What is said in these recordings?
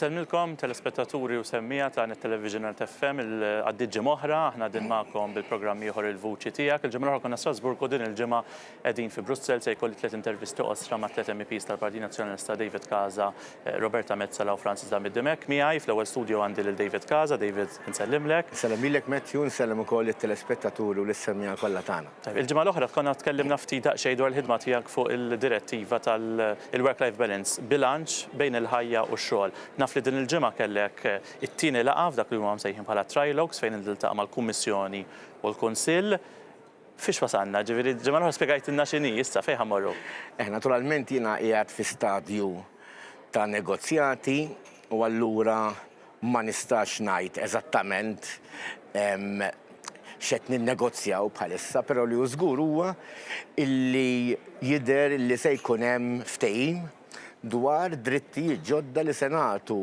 Nselmilkom telespettaturi u semmija ta' net-television FM il-għaddit ġimgħa aħna din magħkom bil-programm ieħor il-vuċi tiegħek. Il-ġimgħa l-oħra konna Strasburg u din il-ġimgħa qegħdin fi Brussell se jkolli 3 intervisti qosra ma' 3 MPs tal-Partit Nazzjonalista David Casa, Roberta Mezzala u Francis Damid-Demek. Miegħi fl-ewwel studio għandi lil David Casa. David, nsellimlek. Nsellimilek Matthew, nsellem ukoll it-telespettaturi u l-semmija kollha tagħna. Il-ġimgħa l-oħra konna tkellimna ftit daqsxejn dwar il-ħidma tiegħek fuq il-direttiva tal-work-life balance, bilanċ bejn il-ħajja u x-xogħol. Naf li din il-ġimgħa kellek it-tieni laqgħa f'dak li huma msejħin bħala trilogues fejn iltaqgħu mal-Kummissjoni u l-Kunsill. Fiex wasalna, ġifieri ġimgħa l-oħra spjegajtilna x'inhi issa fejn ħammorru? Naturalment jiena qiegħed fi stadju ta' negozjati u allura ma nistax ngħid eżattament x'qed ninnegozjaw bħalissa, però li hu żgur huwa illi jidher li se jkun hemm ftehim dwar drittijiet ġodda li se nagħtu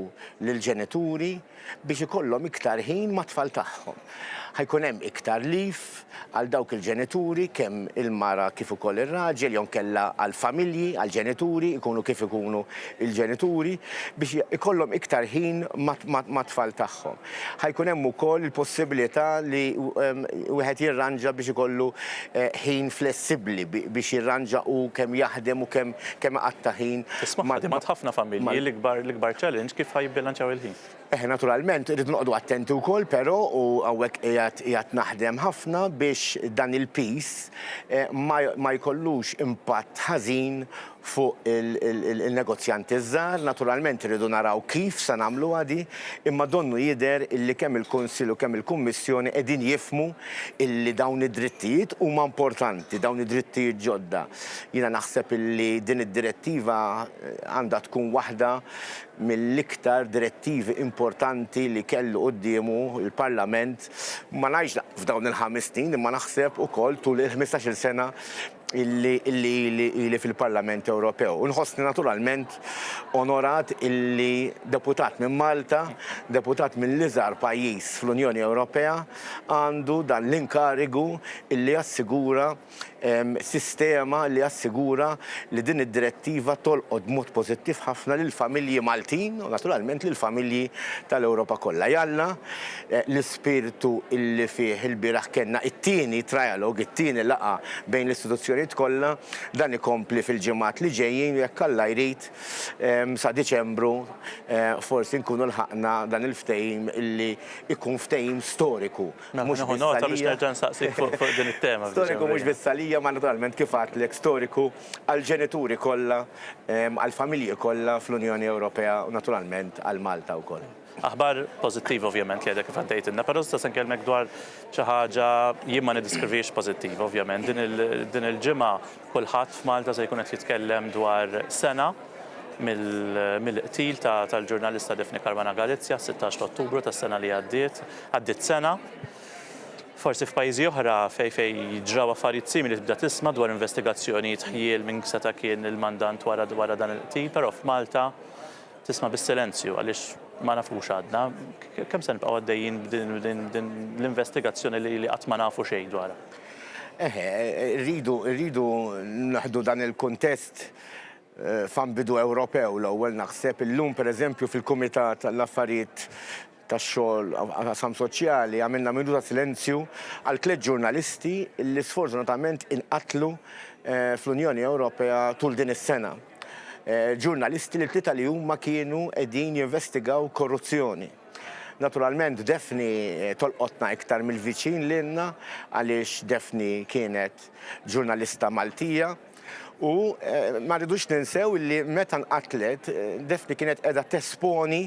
lill-ġenituri biex ikollhom iktar ħin mat-tfal tagħhom. Ħajkun hemm iktar lif għal dawk il-ġenituri kemm il-mara kif ukoll ir-raġel jew kellha għall-familji, għall-ġenituri ikunu kif ikunu il-ġenituri biex ikollhom iktar ħin mat-tfal tagħhom. Ħajkun hemm ukoll il-possibilità li wieħed jirranġa biex ikollu ħin flessibbli biex jirranġa u kemm jaħdem u kemm qatta ħin. Ma ħafna familji l-ikbar challenge kif ħajbilanċaw il-ħin. Naturalment, irridu noqogħdu attenti wkoll, però u hawnhekk qiegħed naħdem ħafna biex dan il-peace ma jkollux impatt ħażin fuq il-negozjanti żgħar. Naturalment irridu naraw kif se nagħmlu għadi, imma donnu jidher illi kemm il-Kunsill u kemm il-Kummissjoni qegħdin jifhmu illi dawn id-drittijiet huma importanti, dawn id-drittijiet ġodda. Jiena naħseb illi din id-direttiva għandha tkun waħda mill-iktar direttivi importanti li kellu qudiemu il-Parlament ma ngħidx f'dawn il-5 snin, imma naħseb ukoll tul il-15-il sena illi fil-Parlament Ewropew. Nħossni naturalment onorat illi deputat minn Malta, deputat minn l-iżgħar pajjiż fl-Unjoni Ewropea għandu dan l-inkarigu illi jassigura sistema li jassigura li din id-direttiva tolqod mod pożittiv ħafna lil familji Maltin u naturalment lil familji tal-Ewropa kollha. Jalla l-ispirtu illi fih il-bieraħ kellna it-tieni trialog, it-tieni laqgħa bejn l-istituzzjonijiet kollha dan ikompli fil-ġimgħat li ġejjin jekk Alla jrid sa Diċembru forsi nkunu lħaqna dan il-ftehim illi ikun ftehim storiku. Mhux biex nerġa' nsaqsik fuq din it-tema. Storiku mhux biss ma naturalment kif għadlek storiku għall-ġenituri kollha, għall-familji kollha fl-Unjoni Ewropea u naturalment għal Malta wkoll. Aħbar pożittiva ovvjament li għedek kif għaddejtilna, però issa se nkellmek dwar xi ħaġa jien ma niddiskrivix pożittiva ovvjament. Din il-ġimgħa kulħadd f'Malta se jkun qed jitkellem dwar sena mill-qtil tal-ġurnalista Daphne Caruana Galizia 16 Ottubru tas-sena li għaddiet sena. Forsi f'pajjiżi oħra fejn ġraw affarijiet simili tibda tisma' dwar investigazzjonijiet ħiel minn seta' kien il-mandant wara dan il-qtil, però f'Malta tisma' bis-silenzju għaliex ma nafux għadna. Kemm se nibqgħu għaddejjin din l-investigazzjoni li qatt ma nafu xejn dwarha? Rridu naħdu dan il-kuntest f'ambitu Ewropew l-ewwel naħseb illum pereżempju fil-Kumitat tal-Affarijiet tax-xogħol qasam soċjali għamilna minuta silenzju għal 3 ġurnalisti li sfortunatament inqatlu fl-Unjoni Ewropea tul din is-sena. Ġurnalisti li 3 li huma kienu qegħdin jinvestigaw korruzzjoni. Naturalment Daphne tolqotna iktar mill-viċin lilna għaliex Daphne kienet ġurnalista Maltija u ma rridux ninsew li meta nqatlet Daphne kienet qiegħda tesponi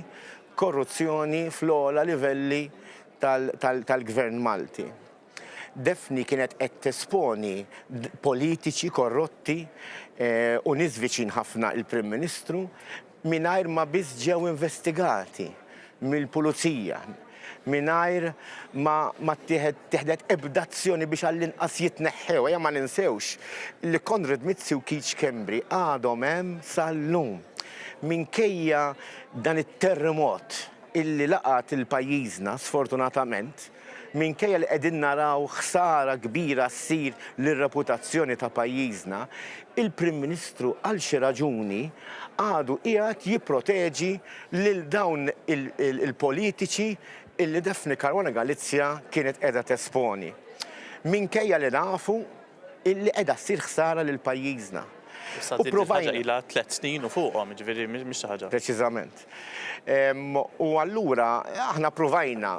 korruzzjoni fl-ogħla livelli tal-Gvern Malti. Daphne kienet qed tesponi politiċi korrotti u nies viċin ħafna il-Prim Ministru mingħajr ma biss ġew investigati mill-Pulizija, mingħajr ma tieħdet ebda azzjoni biex għall-inqas jitneħħew. Ejja ma ninsewx li Konrad Mizzi u Keith Schembri għadhom hemm sal-lum. Minkejja dan it-terremot illi laqat il-pajjiżna sfortunatament minkejja li qegħdin naraw ħsara kbira ssir lir-reputazzjoni ta' pajjiżna, il-Prim Ministru għal xi raġuni għadu qiegħed jipproteġi lil dawn il-politiċi illi Daphne Caruana Galizia kienet qiegħda tesponi. Minkejja li nafu illi qiegħda ssir ħsara lil pajjiżna. U provajna ilha 3 snin u fuqhom, ġifieri mhix xi ħaġa. Preċiżament. U allura aħna provajna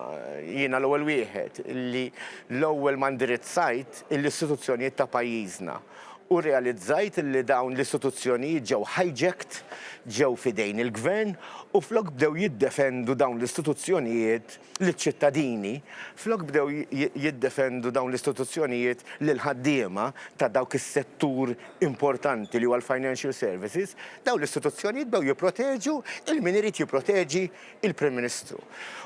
jiena l-ewwel wieħed li l-ewwel ma ndirizzajt l-istituzzjonijiet ta' pajjiżna u realizzajt li dawn l-istituzzjonijiet ġew hijacked, ġew fidejn il-gvern u flok bdew jiddefendu dawn l-istituzzjonijiet lill-ċittadini, flok bdew jiddefendu dawn l-istituzzjonijiet lill-ħaddiema ta' dawk is-settur importanti li huwa l-financial services, dawn l-istituzzjonijiet bdew jipproteġu il-min irid jipproteġi il-Prim Ministru.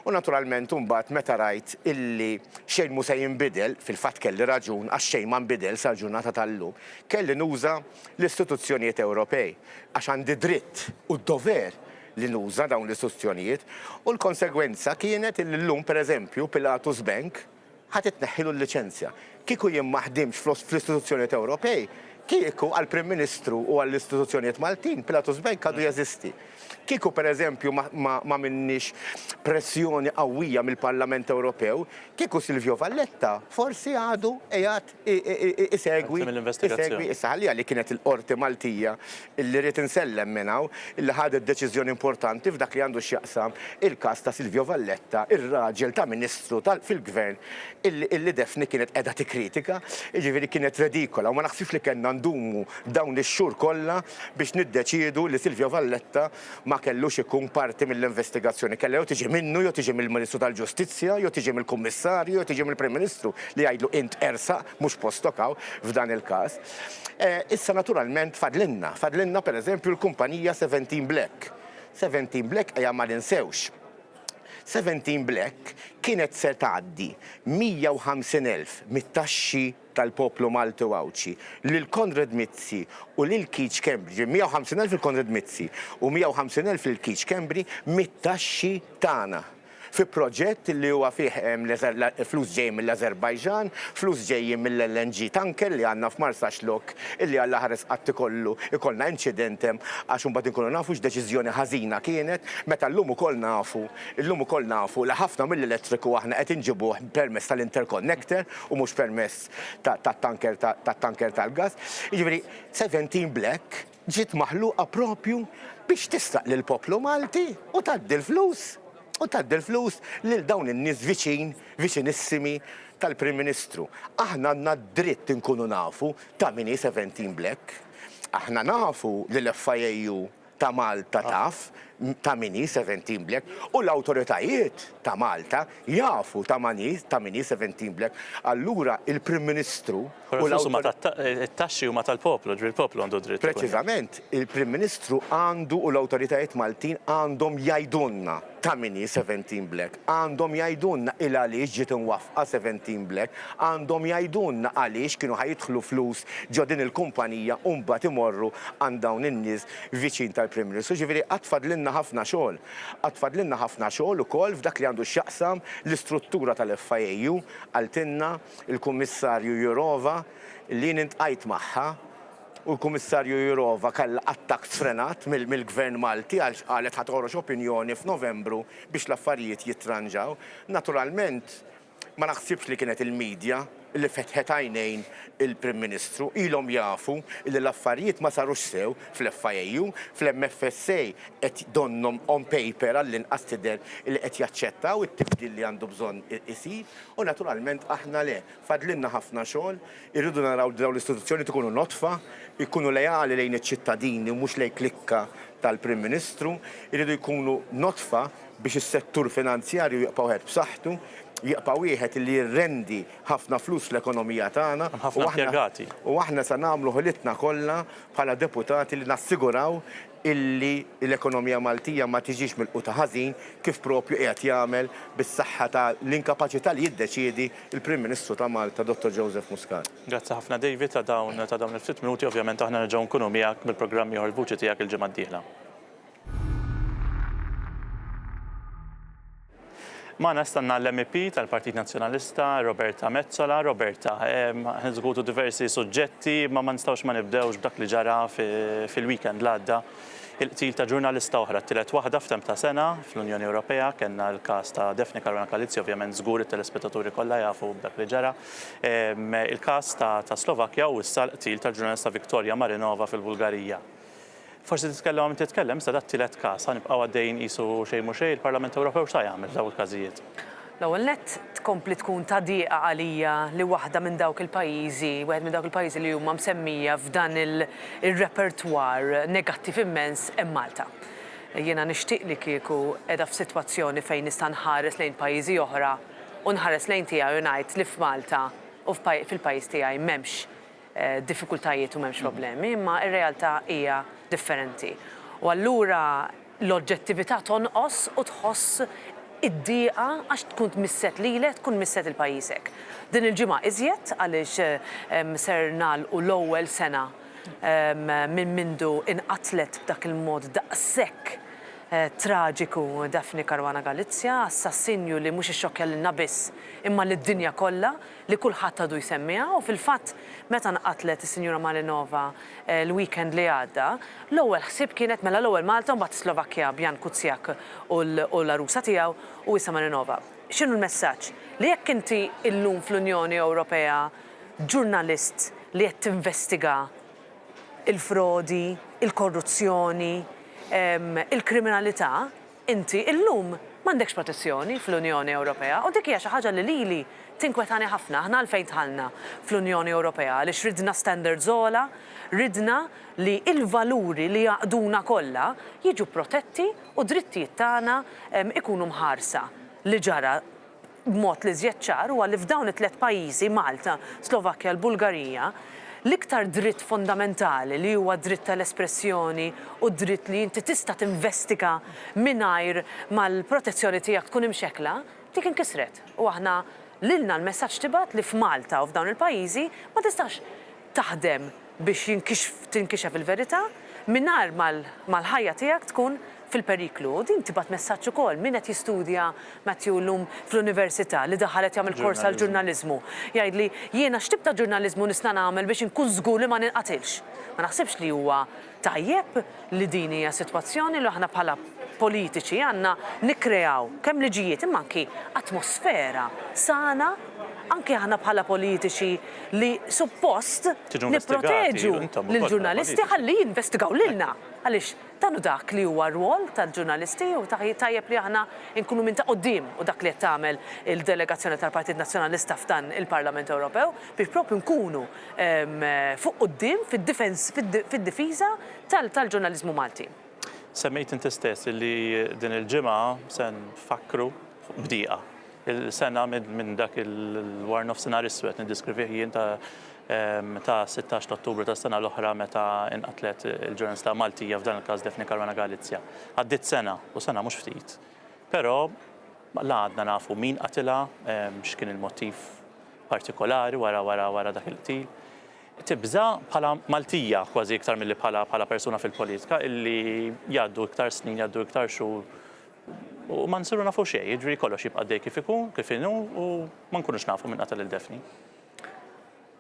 U naturalment mbagħad meta rajt illi xejn mhu se jinbidel, fil-fatt kelli raġun għax xejn ma nbidel sal-ġurnata tal-lum, kelli nuża l-istituzzjonijiet Ewropej għax għandi dritt u d-dover li nuża dawn l-istituzzjonijiet u l-konsegwenza kienet il-lum pereżempju Pilatus Bank ħadd itneħħilu l-liċenzja. Kieku jien ma ħdimx fl-istituzzjonijiet Ewropej, kieku għall-Prim Ministru u għall-istituzzjonijiet Maltin Pilatus Bank għadu jeżisti. Kieku pereżempju ma minnix pressjoni qawwija mill-Parlament Ewropew, kieku Silvio Valletta forsi għadu qiegħed isegwi issa ħallija li kienet il-Qorti Maltija illi rrid insellem minn hawn illi ħadet deċiżjoni importanti f'dak li għandu x'jaqsam il-każ ta' Silvio Valletta, ir-raġel ta' Ministru fil-Gvern illi Daphne kienet qiegħda tikkritika, jiġifieri kienet redikola u ma naħsibx li kellna ndumu dawn ix-xhur kollha biex niddeċiedu li Silvio Valletta ma kellux ikun parti mill-investigazzjoni. Kellu jew tiġi minnu, jew tiġi mill-Ministru tal-Ġustizzja, jew tiġi mill-Kummissarju, jew tiġi mill-Prim Ministru li jgħidlu int ersaq mhux postok hawn f'dan il-każ. Issa naturalment fadlinna pereżempju l-kumpanija 17 Black. 17 Black ejja ma ninsewx. 17 Black kienet se tgħaddi 150,000 mit-taxxi tal-poplu Malti u Awċi lil Konrad Mizzi u lil Keach Kembri, 150,000 il-Konrad Mizzi u 150,000 il-Keach Kembri mit-taxxi tagħna fi proġett li huwa fih flus ġej mill-Azerbajġan, flus ġejjin mill-LNG tanker li għandna f'Marsa Xlok illi Alla ħares qatt ikollna incidentem għax imbagħad inkunu nafu x'deċiżjoni ħażina kienet meta llum ukoll nafu li ħafna mill-elettriku aħna qed inġibuh permezz tal-interconnector u mhux permezz tat-tanker tal-gas. Jiġifieri 17 Black ġiet maħluqa propju biex tistaq lill-poplu Malti u tgħaddi l-flus. U tgħaddi l-flus lil dawn in-nies viċinissimi tal-Prim Ministru. Aħna għandna dritt inkunu nafu ta' min hi 17 Black. Aħna nafu li l-FIAU ta' Malta taf ta' min hi 17 Black u l-awtoritajiet ta' Malta jafu ta' min hi 17 Black. Allura il-Prim Ministru it-taxxi huma tal-poplu, il-poplu għandu dritt. Preċiżament, il-Prim Ministru għandu u l-awtoritajiet Maltin għandhom jgħidulna ta' min hi 17 Black, għandhom jgħidulna il għaliex ġiet inwaffqa 17 Black, għandhom jgħidulna għaliex kienu ħajidħlu flus ġo din il-kumpanija u mbagħad imorru għand dawn in-nies viċin tal-Prim Ministru. Ġifieri qatt fadlilna ħafna xogħol ukoll f'dak li għandu x'jaqsam l-istruttura tal-FIAU għaltinna il-Kummissarju Jourova li nintqajt magħha u l-Kummissarju Jourova kellha attakk sfrenat mill-Gvern Malti għal qalet ħadd toħroġ opinjoni f'Novembru biex l-affarijiet jitranġaw. Naturalment ma naħsibx li kienet il-medja li fetħet għajnejn il-Prim Ministru, ilhom jafu li l-affarijiet ma sarux sew fl-FIAU, fl-MFSA qed donnom on paper għall-inqas tidher li qed jaċċettaw it-tibdil li għandu bżonn isir u naturalment aħna le fadlinna ħafna xogħol, irridu naraw dawn l-istituzzjoni tkunu notfa, jkunu lejali lejn iċ-ċittadini u mhux lejn klikka tal-Prim Ministru, irridu jkunu notfa biex is-settur finanzjarju jibqa' wieħed b'saħħtu, jibqa' wieħed li jirrendi ħafna flus fl-ekonomija tagħna u aħna se nagħmlu ħolitna kollha bħala deputati li nassiguraw illi l-ekonomija Maltija ma tiġix mill-quta ħażin kif propju qiegħed jagħmel bis-saħħa tal-inkapaċità li jiddeċiedi il-Prim Ministru ta' Malta, Dr. Joseph Muscat. Grazzi ħafna David ta' dawn il-ftit minuti, ovvjament aħna nerġgħu nkunu miegħek mill-programm ieħor il-vuċi tiegħek il-ġimgħa d-dieħla. Ma nastanna l-MP tal-Partit Nazzjonalista, Roberta Mezzola. Roberta, ħizgutu diversi suġġetti, ma nistawx ma nibdewx b'dak li ġara fil-weekend l-għadda. Il-qtil ta' ġurnalista oħra, t-tielet waħda f'tem ta' sena fl-Unjoni Ewropea, kellna l-każ ta' Daphne Caruana Galizia, ovvjament żgur it-telespettaturi kollha jafu b'dak li ġara. Il-każ ta' Slovakkja u issa l-qtil tal-ġurnalista Viktorja Marinova fil-Bulgarija. Forsi titkellem sa dat tielet każ ħanibqgħu għaddejjin qisu xejn mhu xejn il-Parlament Ewropew x'ha jagħmel dawn il-każijiet. L-ewwel nett tkompli tkun ta' dieqa għalija li waħda minn dawk il-pajjiżi, wieħed minn dawk il-pajjiżi li huma msemmija f'dan il-repertwar negattiv immens hemm Malta. Jiena nixtieq li kieku qiegħda f'sitwazzjoni fejn nista' nħares lejn pajjiżi oħra u nħares lejn tiegħi u ngħid li f'Malta u fil-pajjiż tiegħi m'hemmx diffikultajiet u m'hemmx problemi, imma r-realtà hija differenti. U allura l-oġġettività tonqos u tħoss id-dieqa għax tkun tmisset lilek, tkun misset il-pajjiżek. Din il-ġimgħa iżjed għaliex ser nagħlqu l-ewwel sena minn mindu inqatlet b'dak il-mod daqshekk traġiku Daphne Caruana Galizia, assassinju li mhux ixxokkja lilna biss imma lid-dinja kollha li kulħadd għadu jsemmiha u fil-fatt meta nqatlet is-Sinjura Marinova l-weekend li għadda, l-ewwel ħsieb kienet mela l-ewwel Malta u mbagħad Slovakkja b'Jan Kuciak u l-arusa tiegħu u issa Marinova. X'inhu l-messaġġ? Li jekk inti llum fl-Unjoni Ewropea ġurnalist li qed tinvestiga il-frodi, il-korruzzjoni, il-kriminalità, inti illum m'għandekx protezzjoni fl-Unjoni Ewropea u dik hija xi ħaġa li lili tinkwetani ħafna aħna għalfejn tħallna fl-Unjoni Ewropea għaliex ridna standards ogħla, ridna li l-valuri li jaqduna kollha jiġu protetti u drittijiet tagħna ikunu mħarsa. Li ġara b'mod li żjed ċar huwa li f'dawn it-tliet pajjiżi Malta, Slovakkja, l-Bulgarija l-iktar dritt fondamentali li huwa dritt tal-espressjoni u dritt li inti tista' tinvestiga mingħajr mal-protezzjoni tiegħek tkun imxekkla, dik inkisret. U aħna lilna l-messaġġ tibgħat li f'Malta u f'dawn il-pajjiżi ma tistax taħdem biex tinkixef il-verità mingħajr mal-ħajja tiegħek tkun fil-periklu. U din tibgħat messaġġ ukoll min qed jistudja Matthew llum fl-università li daħalet jagħmel kors għall-ġurnaliżmu. Jgħidli jiena x'tib ta' ġurnaliżmu nista' nagħmel biex inkun żgur li ma ninqatilx. Ma naħsibx li huwa tajjeb li din hija sitwazzjoni li aħna bħala politiċi għandna nikkreaw kemm liġijiet imma anki atmosfera sana anke aħna bħala politiċi li suppost nipproteġu lill-ġurnalisti ħalli jinvestigaw lilna. Għaliex tanu dak li huwa rwol tal-ġurnalisti u tajjeb li aħna nkunu minn ta' qoddim u dak li qed tagħmel il-delegazzjoni tal-Partit Nazzjonalista f'dan il-Parlament Ewropew biex propju nkunu fuq qoddim fid-difiża tal-ġurnaliżmu Malti. Semmejt inti stess li din il-ġimgħa se nfakru bdieqa. Il-sena minn dak il-War Nofsinhar Iswed niddiskrivi jien ta' 16 Ottubru ta' sena l-oħra meta inqatlet il-ġurnalista Maltija f'dan il-każ Daphne Caruana Galizia. Għaddiet sena u sena mhux ftit. Però la għadna nafu min qatilha, x'kien il-mottiv partikolari wara dak il-qtil. Tibża bħala Maltija kważi iktar milli bħala persuna fil-politika illi jgħaddu iktar snin, jgħaddu iktar xhur u ma nsiru nafu xejn, jiġri kollox jibqa' dej kif ikun, kif inhu u ma nkunux nafu min qatel il-Daphne.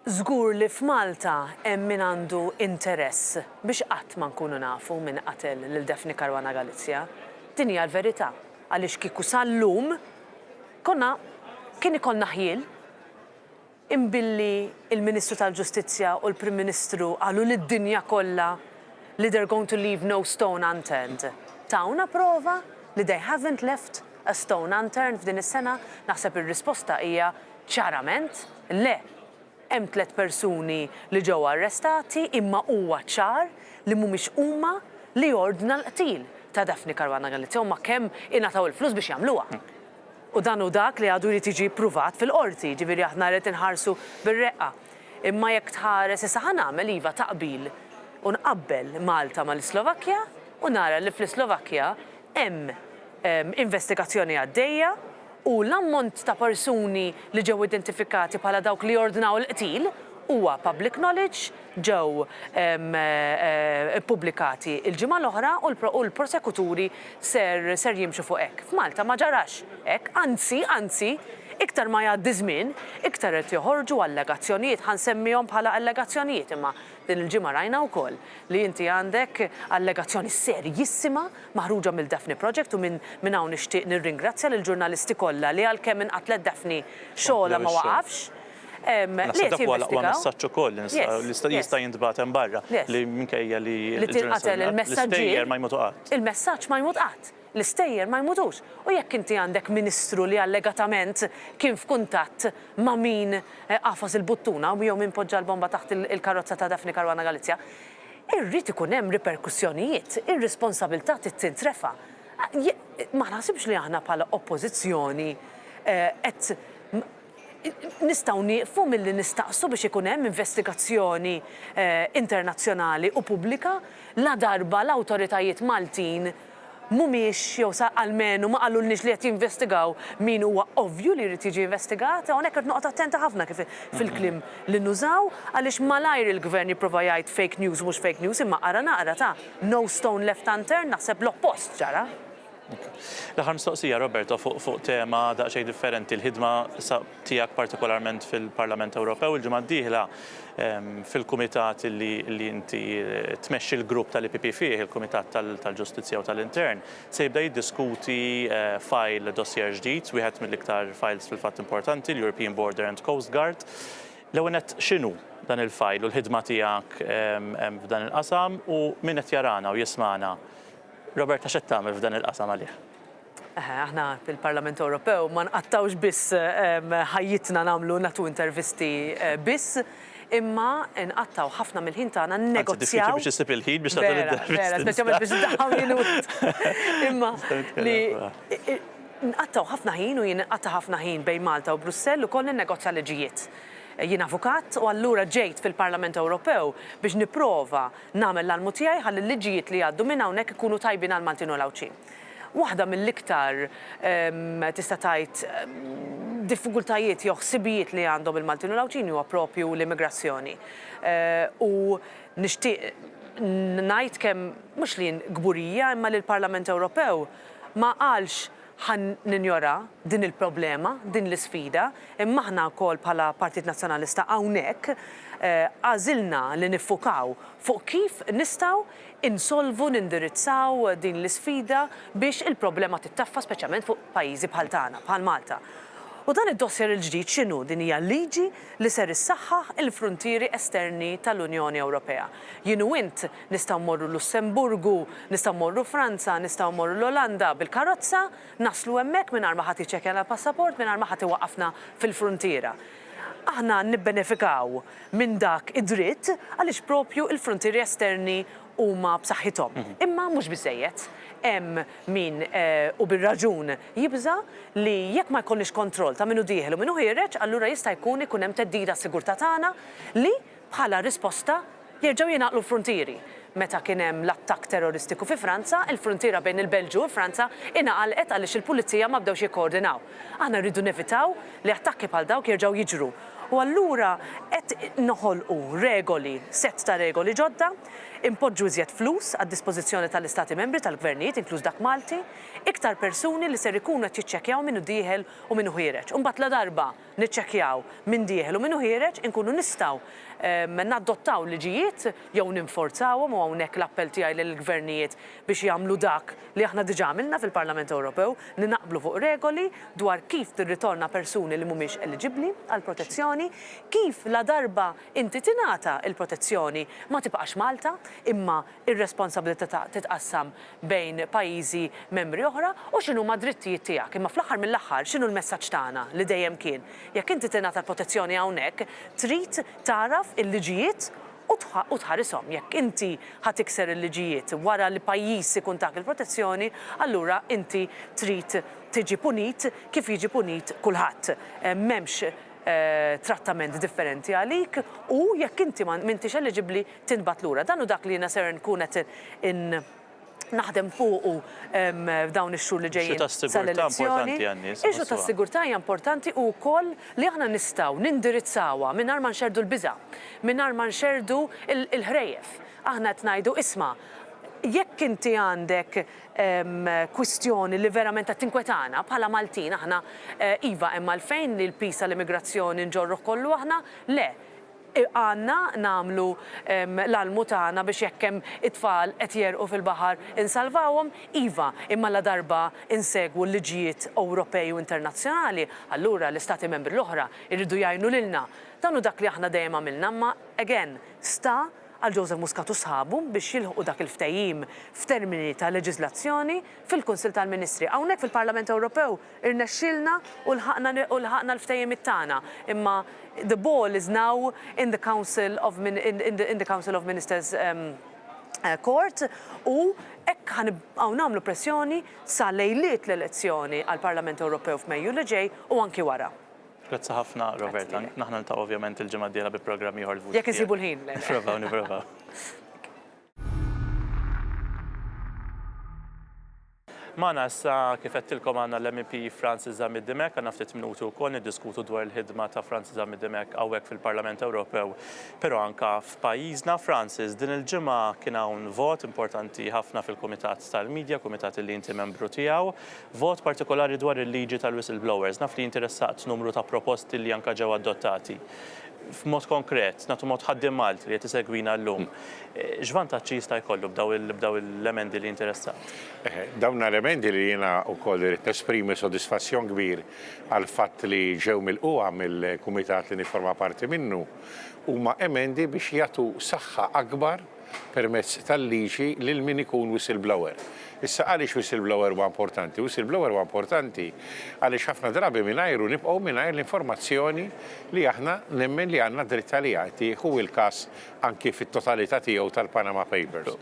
Żgur li f'Malta hemm min għandu interess biex qatt ma nkunu nafu min qatel lil Daphne Caruana Galizia. Din hija l-verità għaliex kieku sal-lum kien ikollna ħjiel imbilli il-Ministru tal-Ġustizzja u l-Prim Ministru qalu lid-dinja kollha li they're going to leave no stone unturned. Tawna prova li they haven't left a stone unturned f'din is-sena, naħseb ir-risposta hija ċarament le. Hemm 3 persuni li ġew arrestati imma huwa ċar li mhumiex huma li jordna l-qtil ta' Daphne Caruana Galizia huma kemm ingħataw il-flus biex jagħmluha. U dan hu dak li għadu jrid jiġi pruvat fil-qorti, ġifieri aħna rrid inħarsu bir-reqqa. Imma jekk tħares issa ħanagħmel iva taqbil u nqabbel Malta mal-Slovakkja u nara li fl-Slovakkja hemm investigazzjoni għaddejja u l-ammont ta' persuni li ġew identifikati bħala dawk li ordnaw l-qtil huwa public knowledge, ġew pubblikati il-ġimgħa l-oħra u l-prosekuturi ser jimxu fuq hekk. F'Malta ma ġarax hekk, anzi, iktar ma jgħaddi żmien, iktar qed joħorġu allegazzjonijiet, ħansemmihom bħala allegazzjonijiet, imma din il-ġimgħa rajna wkoll li inti għandek allegazzjoni serjissima maħruġa mill-Daphne Project u minn hawn nixtieq nirringrazzja lill-ġurnalisti kollha li għalkemm inqatlet Daphne xogħla ma waqafx. Naħseb dak huwa messaġġ ukoll li jista' jintbagħat hemm barra li minkejja li tinqatel l-istejjer ma jmutu qatt. Il-messaġġ ma jmut qatt. L-istejjer ma jmutux. U jekk inti għandek ministru li allegatament kien f'kuntatt ma' min qafas il-buttuna u jew min poġġa l-bomba taħt il-karozza ta' Daphne Caruana Galizia, irrid ikun hemm riperkussjonijiet, ir-responsabilità tintrefa'. Ma naħsibx li aħna bħala oppożizzjoni qed nistgħu nieqfu milli nistaqsu biex ikun hemm investigazzjoni internazzjonali u pubblika la darba l-awtoritajiet Maltin mhumiex jew sa almenu ma qalulniex li qed jinvestigaw min huwa ovvju li jrid jiġi investigat, hawnhekk qed noqgħod attenta ħafna kif fil-kliem li nużaw għaliex malajr il-gvern jipprova jgħid fake news mhux fake news imma qara naqra ta' no stone left unturned naħseb l-oppost ġara. L-aħħar mistoqsija, Roberto, fuq tema daqsxejn differenti, l-ħidma tiegħek partikolarment fil-Parlament Ewropew il-ġimgħa d-dieħla fil-kumitat li inti tmexxi l-grupp tal-IPP fih, il-Kumitat tal-Ġustizzja u tal-Intern, se jibda jiddiskuti file dossier ġdid, wieħed mill-iktar files fil-fatt importanti, l-European Border and Coast Guard. L-ewwel nett x'inhu dan il-file u l-ħidma tiegħek f'dan il-qasam u min qed jarana u jismana. Roberta, x'qed tagħmel f'dan il-qasam għalih? Aħna fil-Parlament Ewropew ma nqattawx biss ħajjitna nagħmlu nagħtu intervisti biss, imma nqattaw ħafna mill-ħin tagħna nnegozjaw. Biex issib il-ħin biex tagħmel intervisti. Vera, speċjalment biex daħħal minut. Imma li nqattaw ħafna ħin u jien nqatta' ħafna ħin bejn Malta u Brussell ukoll ninnegozja liġijiet. Jien avukat u allura ġejt fil-Parlament Ewropew biex nipprova nagħmel l-almu tiegħi ħalli l-liġijiet li għaddu minn hawnhekk ikunu tajbin għal Maltin u l-Awċin. Waħda mill-iktar tista' tgħid diffikultajiet jew ħsibijiet li għandhom il-Maltin u l-Awċin huwa proprju l-immigrazzjoni. U nixtieq ngħid kemm mhux li gburija imma li l-Parlament Ewropew ma qalx ħan ninjora din il-problema, din l-isfida, imma aħna wkoll bħala Partit Nazzjonalista hawnhekk għażilna li niffukaw fuq kif nistgħu insolvu nindirizzaw din l-isfida biex il-problema tittaffa speċjalment fuq pajjiżi bħal tagħna, bħal Malta. U dan id-dossier il-ġdid x'inhu din hija liġi li ser issaħħaħ il-fruntieri esterni tal-Unjoni Ewropea. Jien u int nistgħu mmorru Lussemburgu, nistgħu mmorru Franza, nistgħu mmorru l-Olanda bil-karozza, naslu hemmhekk mingħajr ma ħadd iċċekkja l-passaport, mingħajr ma ħadd iwaqqafna fil-fruntiera. Aħna nibbenefikaw minn dak id-dritt għaliex propju il-fruntieri esterni huma b'saħħithom. Imma mhux biżejjed. Hemm min u bir-raġun jibża li jekk ma jkollniex kontroll ta' minnu dieħel u minnu ħireġ, allura jista' jkun ikun hemm teddida s-sigurtà tagħna li bħala risposta jerġgħu jingħaqlu l-fruntieri. Meta kien hemm l-attakk terroristiku fi Franza, il-fruntiera bejn il-Belġu u Franza ingħalqet għaliex il-pulizija ma bdewx jikkoordinaw. Aħna rridu nevitaw li attakki bħal dawk jerġgħu jiġru. U allura qed noħolqu regoli, set ta' regoli ġodda, impoġġu iżjed flus għad-dispożizzjoni tal-Istati Membri tal-Gvernijiet, inkluż dak Malti, iktar persuni li ser ikunu qed jiċċekkjaw minnu dieħel u minnu ħiereġ. U mbagħad la darba niċċekkjaw min dieħel u minnu ħiereġ inkunu nistgħu nadottaw liġijiet jew ninforzawhom u hawnhekk l-appell tiegħi lill-gvernijiet biex jagħmlu dak li aħna diġà għamilna fil-Parlament Ewropew li naqblu fuq regoli dwar kif tirritorna persuni li mhumiex eliġibbli għal protezzjoni, kif la darba inti tingħata il-protezzjoni ma tibqax Malta, imma ir-responsabilità titqassam bejn pajjiżi membri oħra u x'inhu ma drittijiet tiegħek. Imma fl-aħħar mill-aħħar x'inhu l-messaġġ tagħna li dejjem kien. Jekk inti tingħata l-protezzjoni hawnhekk, trid taraf il-liġijiet u tħarisom. Jekk inti ħatikser il-liġijiet wara li pajjiż ikun tak il-protezzjoni, allura inti trid tiġi punit kif jiġi punit kulħadd. M'hemmx trattament differenti għalik u jekk inti m'intix eliġibbli tinbagħat lura. Dan hu dak li jiena ser nkun qed naħdem fuqu f'dawn ix-xhur li ġejjin sal-elezzjoni. Ix-xhur tas-sigurtà hija importanti wkoll li aħna nistgħu nindirizzawha mingħajr ma nxerdu l-biża', mingħajr ma nxerdu l-ħrejjef. Aħna qed ngħidu isma' jekk inti għandek kwistjoni li verament qed tinkwetana bħala Maltin aħna iva hemm għalfejn li l-pis tal-immigrazzjoni nġorruh kollu aħna le. Għanna namlu l-almu tagħna biex jekk hemm it-tfal qed jerqu fil-baħar insalvawhom, iva, imma la darba insegwu l-liġijiet Ewropej u internazzjonali, allura l-istati membri l-oħra jridu jgħinu lilna. Dan hu dak li aħna dejjem għamilna, ma again sta għal Joseph Muscat u sħabu biex jilħqu dak il-ftehim f'termini ta' leġiżlazzjoni fil-Kunsill tal-Ministri. Hawnhekk fil-Parlament Ewropew irnexxielna u lħaqna l-ftehim tagħna. Imma the ball is now in the Council of Ministers Court u hekk ħanibqgħu nagħmlu pressjoni sa lejliet l-elezzjoni għall-Parlament Ewropew f'Mejju li ġej u anki wara. Grazzi ħafna, Roberta. Naħna niltaqgħu ovvjament il-ġimgħa d-dieħla bi programm ieħor l-vuċi. Jekk insibu l-ħin. Nipprovaw. Magħna issa kif qedtilkom għandna l-MEP Francis Zammid-Demek, għandna ftit minuti wkoll niddiskutu dwar il-ħidma ta' Francis Zammid-Demek hawnhekk fil-Parlament Ewropew, però anke f'pajjiżna. Francis, din il-ġimgħa kien hawn vot importanti ħafna fil-Kumitat tal-Midja, kumitat li inti membru tiegħu, vot partikolari dwar il-liġi tal-whistleblowers. Naf li interessat numru ta' proposti li anke ġew adottati. F'mod konkret, nagħtu mod ħaddiem Malti li qed isegwina llum. X'vantaġġi jista' jkollu b'daw l-emendi li interessat? Dawn l-emendi li jiena wkoll irid nesprimi sodisfazzjon kbir għal fatt li ġew milquha mill-kumitat li niforma parti minnu huma emendi biex jagħtu saħħa akbar permezz tal-liġi lil min ikun whistleblower. Issa għaliex whistleblower huwa importanti? Whistleblower huwa importanti għaliex ħafna drabi mingħajru nibqgħu mingħajr l-informazzjoni li aħna nemmen li għandna dritt għaliha. Tieħu il-każ anki fit-totalità tiegħu tal-Panama Papers.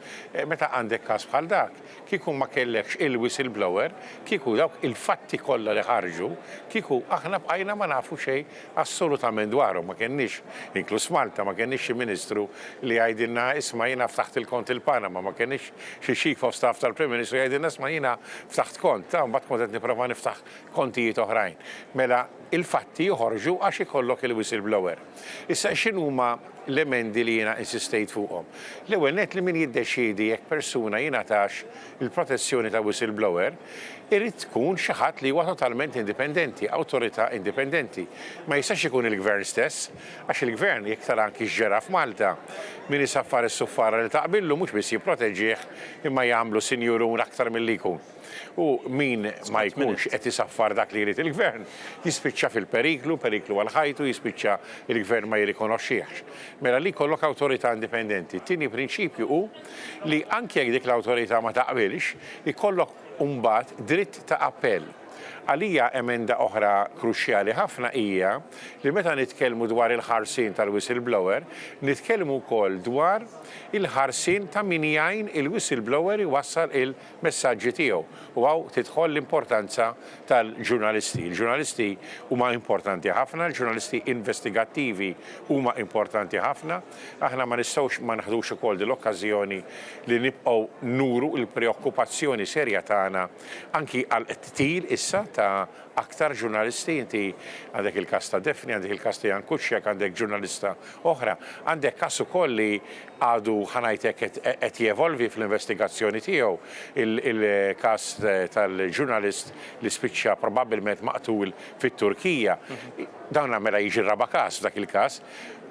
Meta għandek każ bħal dak, kieku ma kellekx il-whistleblower, kieku dawk il-fatti kollha li ħarġu, kieku aħna bqajna ma nafu xejn assolutament dwarhom. Ma kenniex, inkluż Malta, ma kenniex xi ministru li jgħidilna isma' jiena ftaħt il-kont il-Panama, ma kenniex xi chief of staff tal-Prim Ministru jgħidilna isma' jiena ftaħt kont, ta' mbagħad kont qed nipprova niftaħ kontijiet oħrajn. Mela il-fatti joħorġu għax ikollok il-whistleblower. Issa x'inhuma l-emendi li jiena insistejt fuqhom. L-ewwel nett li min jiddeċiedi jekk persuna jingħatax il-protezzjoni ta' whistleblower, irid tkun xi ħadd li huwa totalment indipendenti, awtorità indipendenti. Ma jistax ikun il-gvern stess, għax il-gvern jekk tara anki x'ġara f'Malta min isaffar is-suffara li taqbillu mhux biss jipproteġih imma jagħmlu sinjurun aktar milli jkun. U min ma jkunx qed isaffar dak li jrid il-gvern jispiċċa fil-periklu, periklu għal ħajtu, jispiċċa il-gvern ma jirrikonoxxihx. Mela li jkollok awtorità indipendenti. Tieni prinċipju hu li anke jekk dik l-awtorità ma taqbilx, ikollok mbagħad dritt ta' appell. Għalija emenda oħra kruċjali ħafna hija li meta nitkellmu dwar il-ħarsin tal-whistleblower, nitkellmu wkoll dwar il-ħarsin ta' min jgħin il-whistleblower iwassal il-messaġġi tiegħu. U għaw tidħol l-importanza tal-ġurnalisti. Il-ġurnalisti huma importanti ħafna, il-ġurnalisti investigattivi huma importanti ħafna. Aħna ma nistgħux ma naħdux ukoll l-okkażjoni li nibqgħu nuru l-preokkupazzjoni serja tagħna anki għal qtil issa ta' aktar ġurnalisti. Inti għandek il-kas ta' Defni, għandek il-kas ta' Jan Kuċċek, għandek ġurnalista oħra, għandek kas ukoll li għadu ħanajtek qed jevolvi fl-investigazzjoni tiegħu il-kas tal-ġurnalist li spiċċa probabbilment maqtul fit-Turkija. Dawn mela jiġi raba kas f'dak il-każ.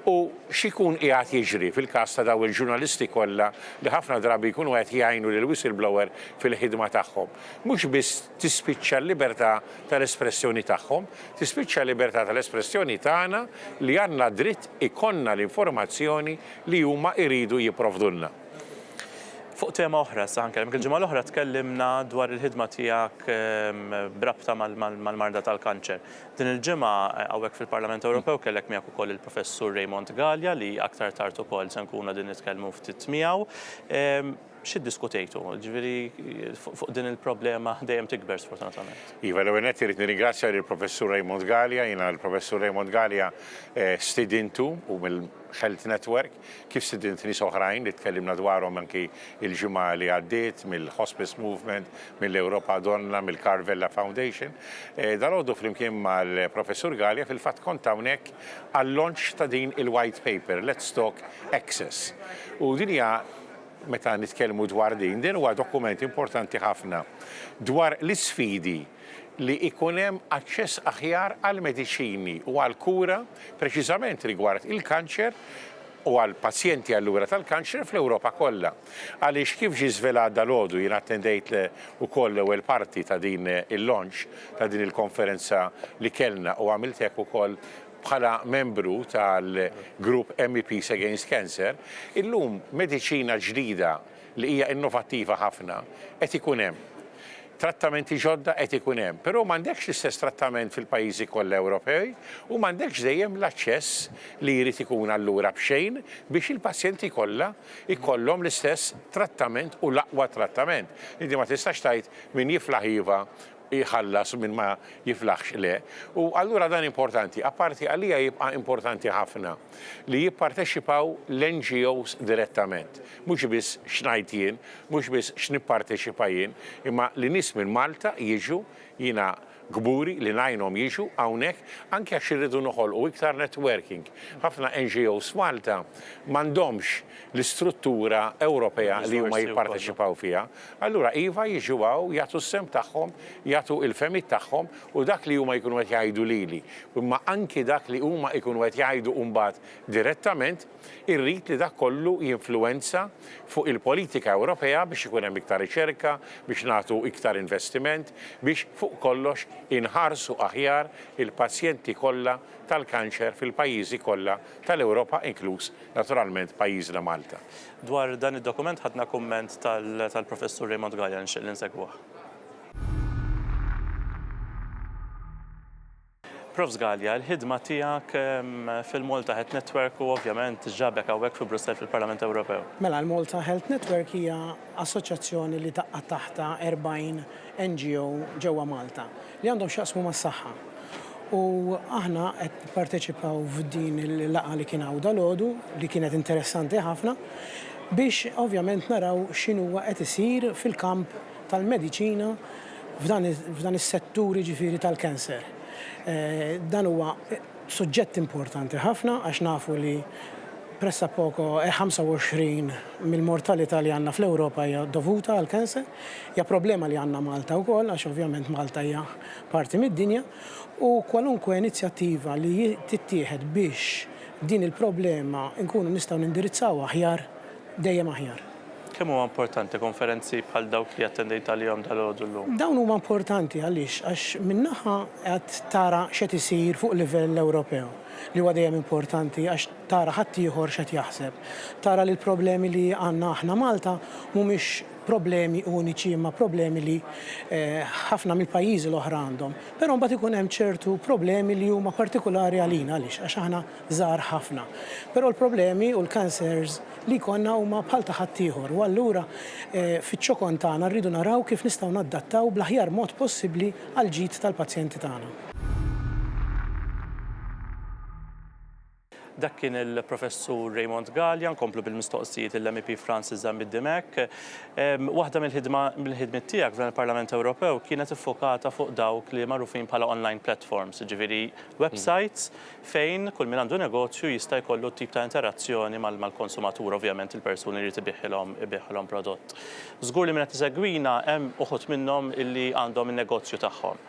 U x'ikun qiegħed jiġri fil-każ ta' daw il-ġurnalisti kollha li ħafna drabi jkunu qed jgħinu lil whistleblower fil-ħidma tagħhom. Mhux biss tispiċċa l-libertà tal-espressjoni tagħhom, tispiċċa l-libertà tal-espressjoni tagħna li għandna dritt ikonna l-informazzjoni li huma jridu jipprovdulna. Fuq tema oħra, sanke, il-ġimgħa l-oħra tkellimna dwar il-ħidma tiegħek brabta mal-marda tal-kanċer. Din il-ġimgħa hawnhekk fil-Parlament Ewropew kellek miegħek ukoll il-Professur Raymond Gallia li aktar tard ukoll se nkunu din nitkellmu ftit miegħu. x'iddiskutejtu? Ġifieri fuq din il-problema dejjem tikber sfortunatament. Iva, l-għenet irrit nirringrazzja l-professur Raymond Gallia, jina l-professur Raymond Gallia stidintu u mill-Health Network, kif stidint nis oħrajn li tkellimna dwarhom anki il-ġimgħa li għaddiet mill-Hospice Movement, mill-Europa Donna, mill-Carvella Foundation. Dal-għoddu flimkien mal-professur Gallia fil-fatt kont hawnhekk għall-launch ta' din il-White Paper, Let's Talk Access. U din hija meta nitkellmu dwar din huwa dokument importanti ħafna dwar l-isfidi li ikun hemm aċċess aħjar għal mediċini u għal kura preċiżament rigward il-kanċer u għal pazjenti allura tal-kanċer fl-Ewropa kollha. Għaliex kif ġi żvelat dal-għodu jien attendejt ukoll l-ewwel parti ta' din il-launch ta' din il-konferenza li kellna u għamilt hekk ukoll bħala membru tal-grupp MEPs Against Cancer, illum mediċina ġdida li hija innovattiva ħafna qed ikun hemm. Trattamenti ġodda qed ikun hemm, però m'għandekx l-istess trattament fil-pajjiżi kollha Ewropej u m'għandekx dejjem l-aċċess li jrid ikun allura b'xejn biex il-pazjenti kollha ikollhom l-istess trattament u l-aqwa trattament. Inti ma tistax tgħid min jiflaħ iva jħallas minn ma jiflaħx le. U allura dan importanti, apparti għalija jibqa' importanti ħafna li jipparteċipaw l-NGOs direttament. Mhux biss x'ngħid jien, mhux biss x'nipparteċipa jien, imma li nies minn Malta jiġu jiena gburi li ngħinhom jiġu hawnhekk anke għax irridu noħolqu iktar networking. Ħafna NGOs Malta m'għandhomx l-istruttura Ewropea li huma jipparteċipaw fiha. Allura iva jiġu hawn jagħtu s-sem tagħhom, jagħtu il-femit tagħhom u dak li huma jkunu qed jgħidu lili. Imma anki dak li huma jkunu qed jgħidu mbagħad direttament irrid li dak kollu jinfluwenza fuq il-politika Ewropea biex ikun hemm iktar riċerka, biex nagħtu iktar investiment, biex fuq kollox inħarsu aħjar il-pazjenti kollha tal-kanċer fil-pajjiżi kollha tal-Ewropa inkluż naturalment pajjiżna Malta. Dwar dan id-dokument ħadna kumment tal-professur Raymond Gallia nixtieq li nsegwuh. Prof. Gallia, l-ħidma tiegħek fil-Malta Health Network u ovvjament ġabek hawnhekk fi Brussell fil-Parlament Ewropew. Mela l-Malta Health Network hija assoċjazzjoni li taqqa' taħta 40 NGO ġewwa Malta li għandhom x'jaqsmu mas-saħħa. U aħna qed nipparteċipaw f'din il-laqgħa li kien hawn dalgħodu li kienet interessanti ħafna biex ovvjament naraw x'inhuwa qed isir fil-kamp tal-mediċina f'dan is-setturi ġifieri tal-kanser. Dan huwa suġġett importanti ħafna għax nafu li pressappoco 25 mill-mortalità li għandna fl-Ewropa hija dovuta għal kanser, hija problema li għandna Malta wkoll għax ovvjament Malta hija parti mid-dinja u kwalunkwe inizjattiva li tittieħed biex din il-problema nkunu nistgħu nindirizzaw aħjar dejjem aħjar. Kemm huwa importanti konferenzi bħal dawk li attendejt għalihom dal-għodu llum? Dawn huma importanti għax minnaħa qed tara x'qed isir fuq livell Ewropew li huwa dejjem importanti għax tara ħadd ieħor x'qed jaħseb. Tara li l-problemi li għandna aħna Malta mhumiex problemi uniċi imma problemi li ħafna mill-pajjiżi l-oħra għandhom. Però mbagħad ikun hemm ċertu problemi li huma partikolari għalina għax aħna żgħar ħafna. Però l-problemi u l-cancers li konna huma bħal ta' ħadd ieħor u allura fiċ-ċokon tagħna rridu naraw kif nistgħu nadattaw bl-aħjar mod possibbli għal ġid tal-pazjenti tagħna. Dak kien il-professur Raymond Gallia, nkomplu bil-mistoqsijiet il-MEP Francis Zambid-Dimek. Waħda mill-ħidmiet tiegħek f'dan il-Parlament Ewropew kienet iffokata fuq dawk li magħrufin bħala online platforms, ġifieri websites fejn kull min għandu negozju jista' jkollu tip ta' interazzjoni mal-konsumatur, ovvjament il-persuni li tibieħilhom prodott. Żgur li minn qed isegwina hemm uħud minnhom illi għandhom in-negozju tagħhom.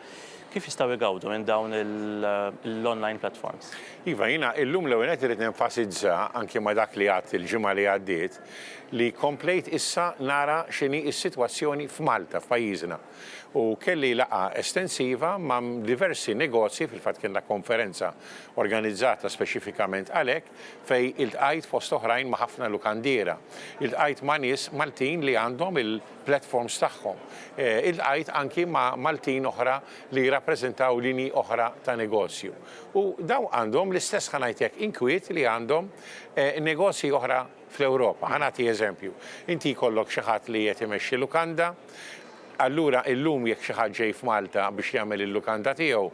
Kif jistgħu jgawdu minn dawn l-online platforms? Iva, jiena illum l-ewwel qed irid nenfasizza anke ma' dak li għadt il-ġimgħa li għaddiet li komplejt issa nara x'inhi s-sitwazzjoni f'Malta f'pajjiżna. U kelli laqa estensiva ma' diversi negozji fil-fatt kien konferenza organizzata speċifikament għalhekk fej iltqajt fost oħrajn ma' ħafna lukandiera. Iltqajt ma' nies Maltin li għandhom il-platforms tagħhom. Iltqajt anki ma' Maltin oħra li jirrappreżentaw linji oħra ta' negozju. U daw għandhom l-istess ħanajtek inkwiet li għandhom negozji oħra fl-Ewropa. Ħanati eżempju, inti jkollok xi ħadd li qed imexxi lukanda, allura illum jekk xi ħadd ġej f'Malta biex jagħmel il-lukanda tiegħu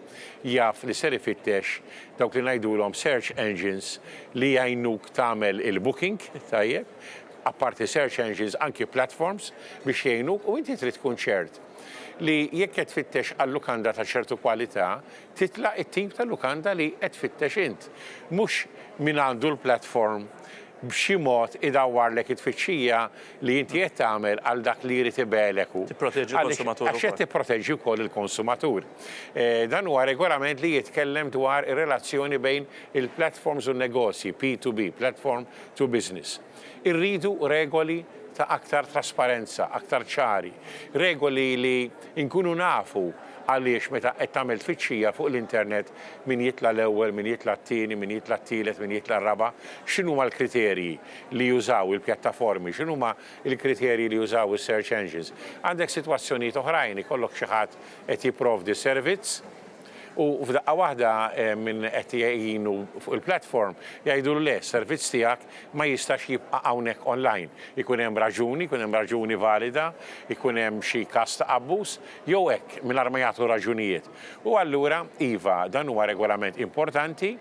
jaf li ser ifittex dawk li ngħidulhom search engines li jgħinuk tagħmel il-booking tajjeb, apparti search engines anki platforms biex jgħinuk u inti trid tkun ċert li jekk qed tfittex għall-lukanda ta' ċertu kwalità, titla' it-tim tal-lukanda li qed tfittex int. Mhux min għandu l-platform b'xi mod idawwarlek it-tfittxija li inti qed tagħmel għal dak li jrid ibelek hu. Tipproteġġi l-konsumatur. Għax qed tipproteġġi wkoll il-konsumatur. Dan huwa regolament li jitkellem dwar ir-relazzjoni bejn il-platforms u n-negozji, P2B, platform to business. Irridu regoli ta' aktar trasparenza, aktar ċari, regoli li nkunu nafu għaliex meta qed tagħmel tfittxija fuq l-internet min jitla l-ewwel, min jitla t-tieni, min jitla t-tielet, min jitla r-raba', x'inhuma l-kriterji li jużaw il-pjattaformi, x'inhuma l-kriterji li jużaw is-search engines. Għandek sitwazzjonijiet oħrajn ikollok xi ħadd qed jipprovdi servizz u f'daqqa waħda minn qed jgħinu fuq il-platform jgħidu le s-servizz tiegħek ma jistax jibqa' hawnhekk online. Ikun hemm raġuni valida, ikun hemm xi każ ta' abbuż, jew hekk mingħajr ma jagħtu raġunijiet. U allura iva dan huwa regolament importanti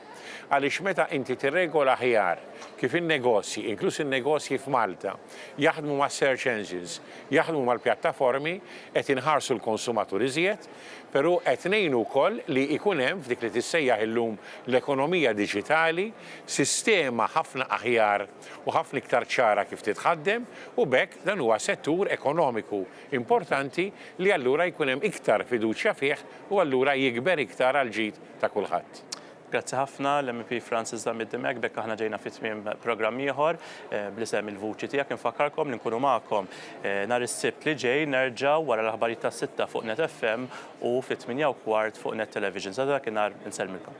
għaliex meta inti tirregola aħjar kif in-negozji, inkluż in-negozji f'Malta, jaħdmu ma' search engines, jaħdmu mal-pjattaformi, qed inħarsu l-konsumatur iżjed, però qed ngħinu wkoll li ikun hemm f'dik li tissejjaħ illum l-ekonomija diġitali sistema ħafna aħjar u ħafna iktar ċara kif titħaddem u bekk dan huwa settur ekonomiku importanti li allura jkun hemm iktar fiduċja fih u allura jikber iktar għal ġid ta' kulħadd. Grazzi ħafna l-MP Francis Damid-Demek, bekk aħna ġejna fit-tmiem programm ieħor bl-isem il-vuċi tiegħek infakkarkom li nkunu magħkom nhar is-Sibt li ġej nerġgħu wara l-aħbarijiet tas-sitta fuq Net FM u fit-8 fuq Net Television. Sa dak in-nhar insellmilkom.